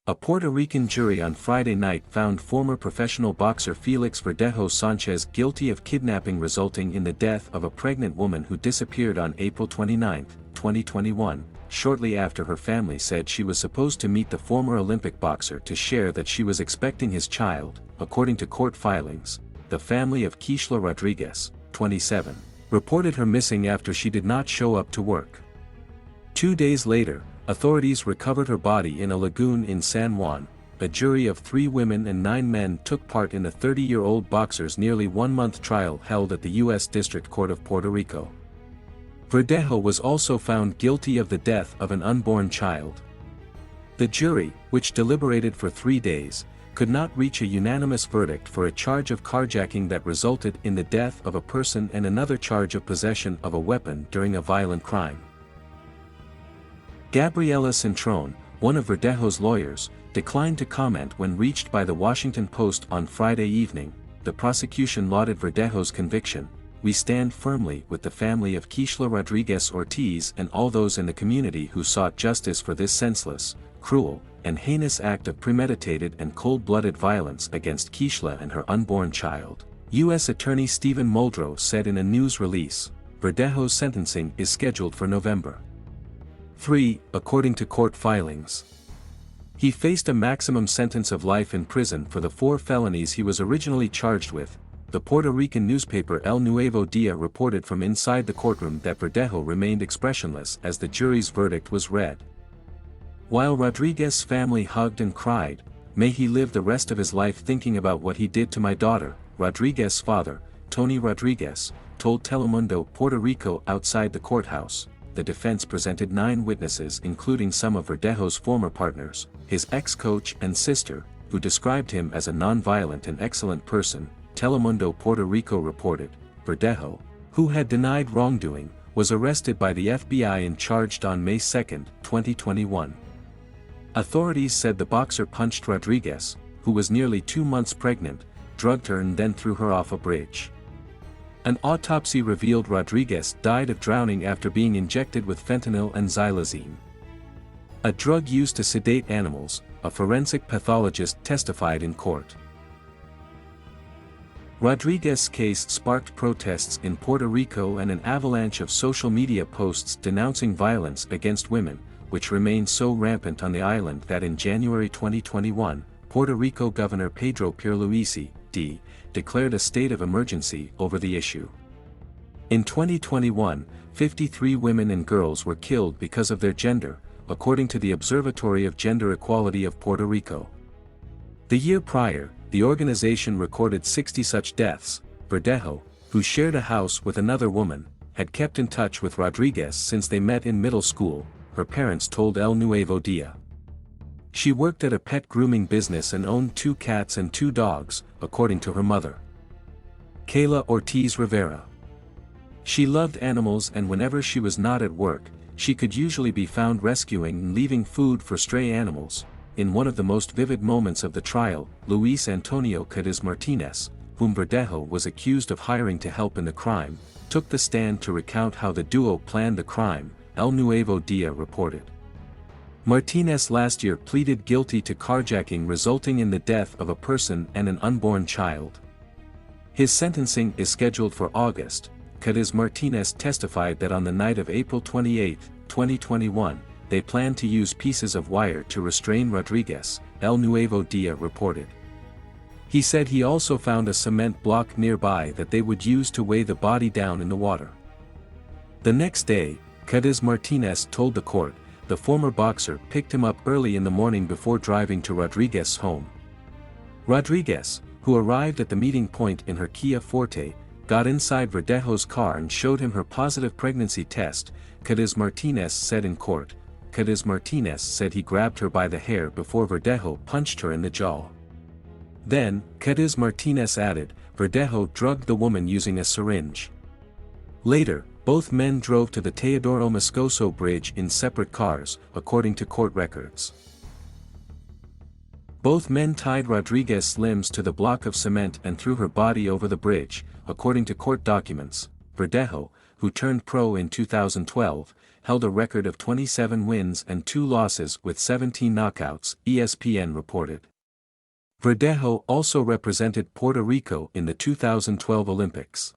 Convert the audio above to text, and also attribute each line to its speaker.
Speaker 1: A Puerto Rican jury on Friday night found former professional boxer Felix Verdejo Sanchez guilty of kidnapping resulting in the death of a pregnant woman who disappeared on April 29, 2021, shortly after her family said she was supposed to meet the former Olympic boxer to share that she was expecting his child. According to court filings, the family of Keishla Rodriguez, 27, reported her missing after she did not show up to work. 2 days later, authorities recovered her body in a lagoon in San Juan. A jury of 3 women and 9 men took part in the 30-year-old boxer's nearly 1-month trial held at the U.S. District Court of Puerto Rico. Verdejo was also found guilty of the death of an unborn child. The jury, which deliberated for 3 days, could not reach a unanimous verdict for a charge of carjacking that resulted in the death of a person and another charge of possession of a weapon during a violent crime. Gabriela Cintrón, one of Verdejo's lawyers, declined to comment when reached by the Washington Post on Friday evening. The prosecution lauded Verdejo's conviction. "We stand firmly with the family of Keishla Rodriguez Ortiz and all those in the community who sought justice for this senseless, cruel, and heinous act of premeditated and cold-blooded violence against Keishla and her unborn child," U.S. Attorney Stephen Muldrow said in a news release. Verdejo's sentencing is scheduled for November 3, according to court filings. He faced a maximum sentence of life in prison for the 4 felonies he was originally charged with. The Puerto Rican newspaper El Nuevo Dia reported from inside the courtroom that Verdejo remained expressionless as the jury's verdict was read. While Rodriguez's family hugged and cried, "May he live the rest of his life thinking about what he did to my daughter," Rodriguez's father, Tony Rodriguez, told Telemundo Puerto Rico outside the courthouse. The defense presented 9 witnesses including some of Verdejo's former partners, his ex-coach and sister, who described him as a non-violent and excellent person. Telemundo Puerto Rico reported. Verdejo, who had denied wrongdoing, was arrested by the FBI and charged on May 2, 2021. Authorities said the boxer punched Rodriguez, who was nearly 2 months pregnant, drugged her and then threw her off a bridge. An autopsy revealed Rodriguez died of drowning after being injected with fentanyl and xylazine, a drug used to sedate animals, a forensic pathologist testified in court. Rodriguez's case sparked protests in Puerto Rico and an avalanche of social media posts denouncing violence against women, which remained so rampant on the island that in January 2021, Puerto Rico Governor Pedro Pierluisi, D., declared a state of emergency over the issue. In 2021, 53 women and girls were killed because of their gender, according to the Observatory of Gender Equality of Puerto Rico. The year prior, the organization recorded 60 such deaths. Verdejo, who shared a house with another woman, had kept in touch with Rodriguez since they met in middle school, her parents told El Nuevo Dia. She worked at a pet grooming business and owned 2 cats and 2 dogs, according to her mother, Kayla Ortiz Rivera. She loved animals and whenever she was not at work, she could usually be found rescuing and leaving food for stray animals. In one of the most vivid moments of the trial, Luis Antonio Cadiz Martinez, whom Verdejo was accused of hiring to help in the crime, took the stand to recount how the duo planned the crime, El Nuevo Dia reported. Martinez last year pleaded guilty to carjacking resulting in the death of a person and an unborn child. His sentencing is scheduled for August. Cadiz Martinez testified that on the night of April 28, 2021, they planned to use pieces of wire to restrain Rodriguez, El Nuevo Dia reported. He said he also found a cement block nearby that they would use to weigh the body down in the water. The next day, Cadiz Martinez told the court, the former boxer picked him up early in the morning before driving to Rodriguez's home. Rodriguez, who arrived at the meeting point in her Kia Forte, got inside Verdejo's car and showed him her positive pregnancy test, Cadiz Martinez said in court. Cadiz Martinez said he grabbed her by the hair before Verdejo punched her in the jaw. Then, Cadiz Martinez added, Verdejo drugged the woman using a syringe. Later, both men drove to the Teodoro Moscoso Bridge in separate cars, according to court records. Both men tied Rodriguez's limbs to the block of cement and threw her body over the bridge, according to court documents. Verdejo, who turned pro in 2012, held a record of 27 wins and 2 losses with 17 knockouts, ESPN reported. Verdejo also represented Puerto Rico in the 2012 Olympics.